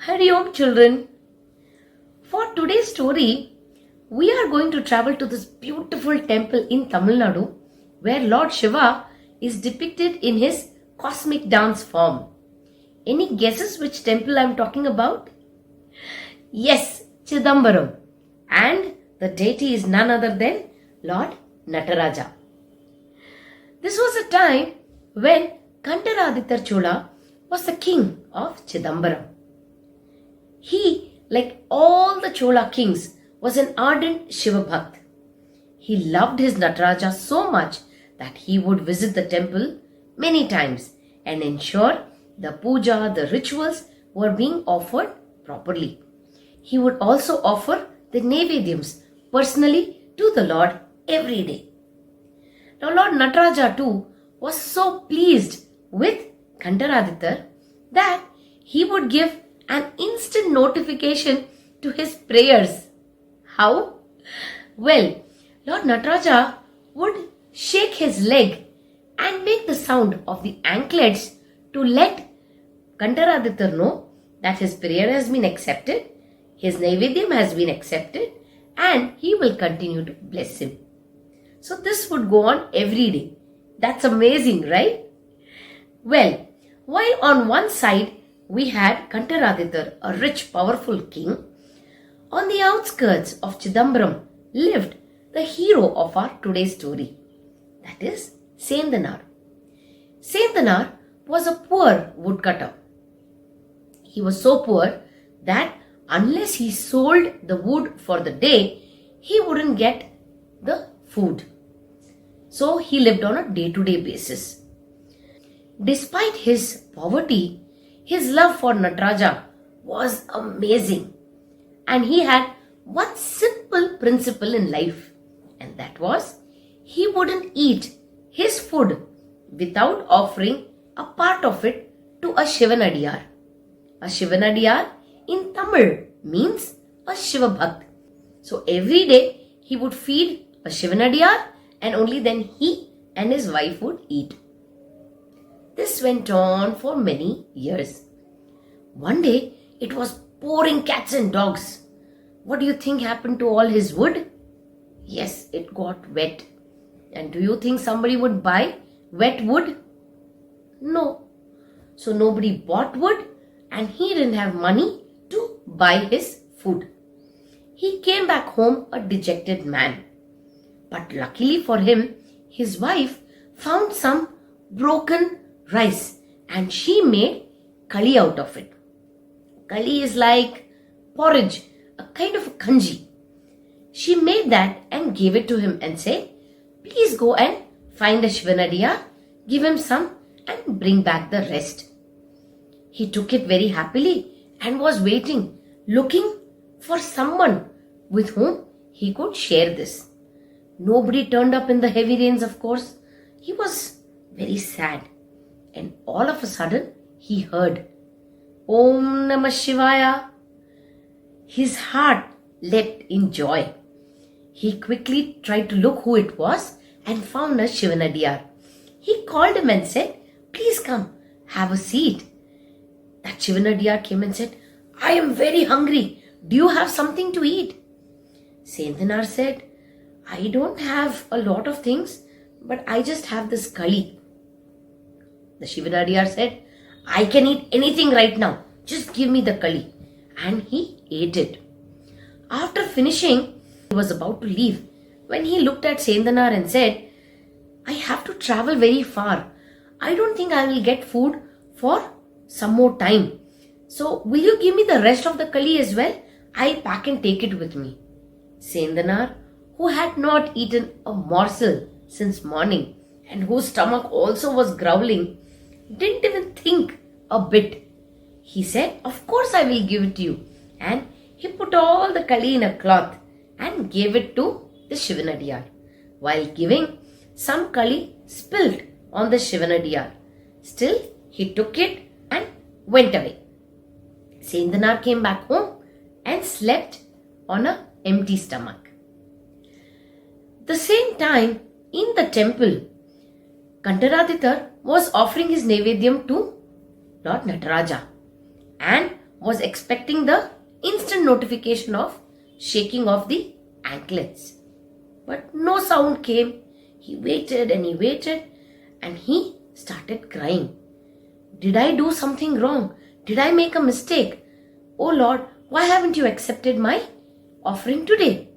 Hari Om children. For today's story, we are going to travel to this beautiful temple in Tamil Nadu where Lord Shiva is depicted in his cosmic dance form. Any guesses which temple I am talking about? Yes, Chidambaram. And the deity is none other than Lord Nataraja. This was a time when Kandaraditya Chola was the king of Chidambaram. He, like all the Chola kings, was an ardent Shiva Bhakt. He loved his Nataraja so much that he would visit the temple many times and ensure the puja, the rituals were being offered properly. He would also offer the Nevedyams personally to the Lord every day. Now Lord Nataraja too was so pleased with Kandaraditya that he would give an instant notification to his prayers. How? Well, Lord Nataraja would shake his leg and make the sound of the anklets to let Kandaraditya know that his prayer has been accepted, his Naivedyam has been accepted, and he will continue to bless him. So this would go on every day. That's amazing, right? Well, while on one side we had Kandaraditya, a rich, powerful king, on the outskirts of Chidambaram lived the hero of our today's story. That is Sendanar. Sendanar was a poor woodcutter. He was so poor that unless he sold the wood for the day, he wouldn't get the food. So he lived on a day-to-day basis. Despite his poverty, his love for Nataraja was amazing. And he had one simple principle in life, and that was he wouldn't eat his food without offering a part of it to a Shivanadiyar. A Shivanadiyar in Tamil means a Shiva Bhakt. So every day he would feed a Shivanadiyar and only then he and his wife would eat. This went on for many years. One day it was pouring cats and dogs. What do you think happened to all his wood? Yes, it got wet. And do you think somebody would buy wet wood? No. So nobody bought wood and he didn't have money to buy his food. He came back home a dejected man. But luckily for him, his wife found some broken rice and she made kali out of it. Kali is like porridge, a kind of a kanji. She made that and gave it to him and said, please go and find a Shivanadiyar, give him some and bring back the rest. He took it very happily and was waiting, looking for someone with whom he could share this. Nobody turned up in the heavy rains, of course. He was very sad. And all of a sudden, he heard, Om Namah Shivaya. His heart leapt in joy. He quickly tried to look who it was and found a Shivanadiyar. He called him and said, please come, have a seat. That Shivanadiyar came and said, I am very hungry. Do you have something to eat? Sendanar said, I don't have a lot of things, but I just have this kali. The Shivanadiyar said, I can eat anything right now. Just give me the kali. And he ate it. After finishing, he was about to leave when he looked at Sendanar and said, I have to travel very far. I don't think I will get food for some more time. So will you give me the rest of the kali as well? I'll pack and take it with me. Sendanar, who had not eaten a morsel since morning and whose stomach also was growling, didn't even think a bit. He said, of course I will give it to you. And he put all the kali in a cloth and gave it to the Shivanadiyar. While giving, some kali spilled on the Shivanadiyar. Still, he took it and went away. Sendanar came back home and slept on an empty stomach. The same time, in the temple, Kandaraditya was offering his Nevedyam to Lord Nataraja. And was expecting the instant notification of shaking of the anklets. But no sound came. He waited and he started crying. Did I do something wrong? Did I make a mistake? Oh Lord, why haven't you accepted my offering today?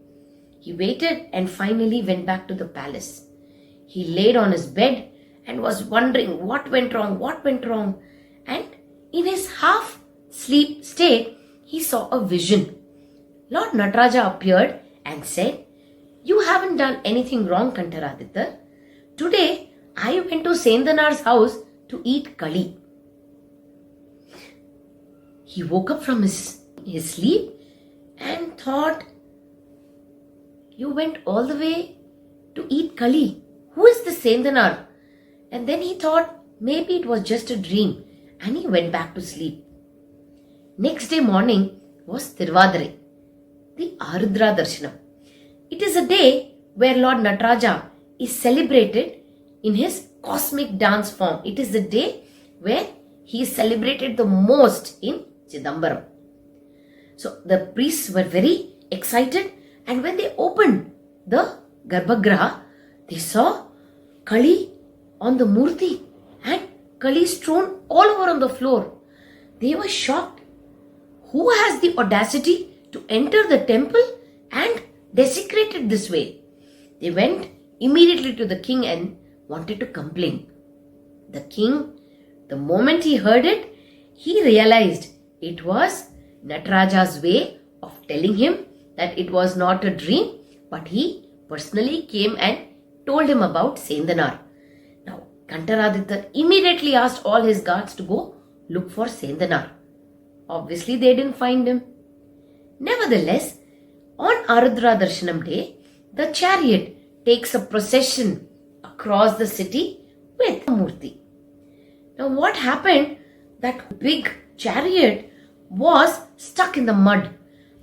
He waited and finally went back to the palace. He laid on his bed and was wondering what went wrong. And in his half sleep state, he saw a vision. Lord Nataraja appeared and said, "You haven't done anything wrong, Kantaraditya. Today, I went to Sendanar's house to eat kali." He woke up from his sleep and thought, "You went all the way to eat kali. Who is the Sendanar?" And then he thought maybe it was just a dream and he went back to sleep. Next day morning was Tiruvadirai, the Arudra Darshanam. It is a day where Lord Nataraja is celebrated in his cosmic dance form. It is the day where he is celebrated the most in Chidambaram. So the priests were very excited, and when they opened the Garbhagraha, they saw Kali on the Murti and Kali strewn all over on the floor. They were shocked. Who has the audacity to enter the temple and desecrate it this way? They went immediately to the king and wanted to complain. The king, the moment he heard it, he realized it was Nataraja's way of telling him that it was not a dream, but he personally came and told him about Sendanar. Now, Kantaraditya immediately asked all his guards to go look for Sendanar. Obviously, they didn't find him. Nevertheless, on Arudra Darshanam day, the chariot takes a procession across the city with Murti. Now, what happened? That big chariot was stuck in the mud,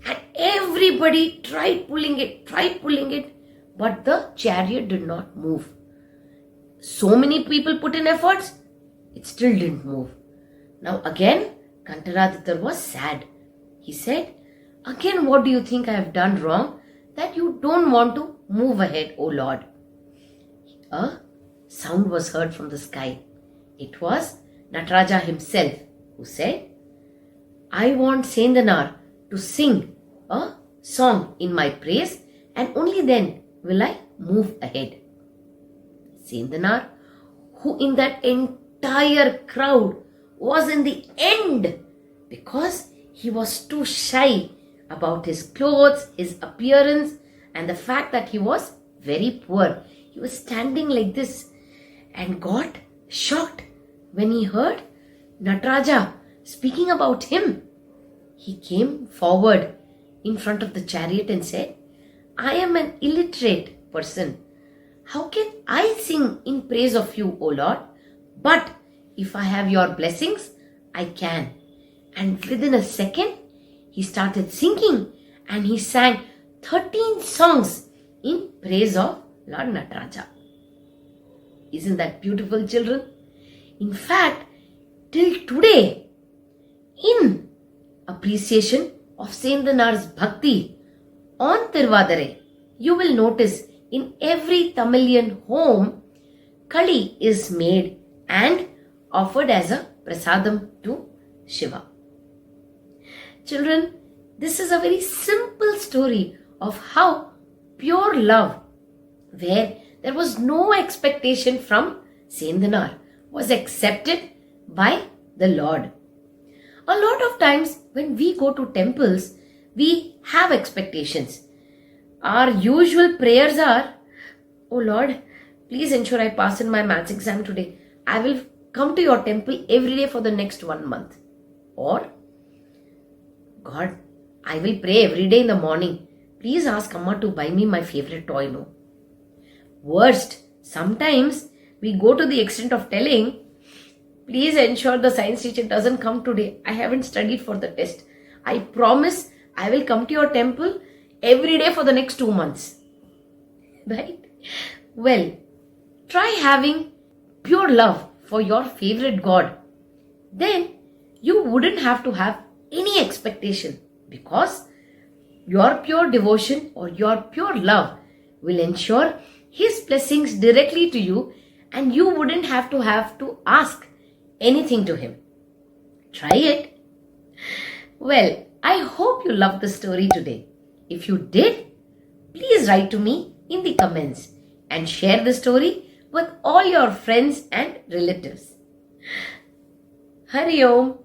and everybody tried pulling it, but the chariot did not move. So many people put in efforts, it still didn't move. Now again, Kantaraditya was sad. He said, "Again, what do you think I have done wrong that you don't want to move ahead, O Lord?" A sound was heard from the sky. It was Nataraja himself who said, "I want Sendanar to sing a song in my praise, and only then will I move ahead." Sendanar, who in that entire crowd was in the end because he was too shy about his clothes, his appearance, and the fact that he was very poor. He was standing like this and got shocked when he heard Nataraja speaking about him. He came forward in front of the chariot and said, "I am an illiterate person. How can I sing in praise of you, O Lord? But if I have your blessings, I can." And within a second, he started singing and he sang 13 songs in praise of Lord Nataraja. Isn't that beautiful, children? In fact, till today, in appreciation of Sendanar's Bhakti on Tiruvadirai, you will notice in every Tamilian home, Kali is made and offered as a prasadam to Shiva. Children, this is a very simple story of how pure love, where there was no expectation from Sendanar, was accepted by the Lord. A lot of times when we go to temples, we have expectations. Our usual prayers are, "Oh Lord, please ensure I pass in my maths exam today. I will come to your temple every day for the next 1 month." Or, "God, I will pray every day in the morning. Please ask Amma to buy me my favorite toy." No. Worst, sometimes we go to the extent of telling, "Please ensure the science teacher doesn't come today. I haven't studied for the test. I promise I will come to your temple every day for the next 2 months." Right? Well, try having pure love for your favorite God. Then you wouldn't have to have any expectation, because your pure devotion or your pure love will ensure His blessings directly to you, and you wouldn't have to ask anything to Him. Try it. Well, I hope you loved the story today. If you did, please write to me in the comments and share the story with all your friends and relatives. Hari Om.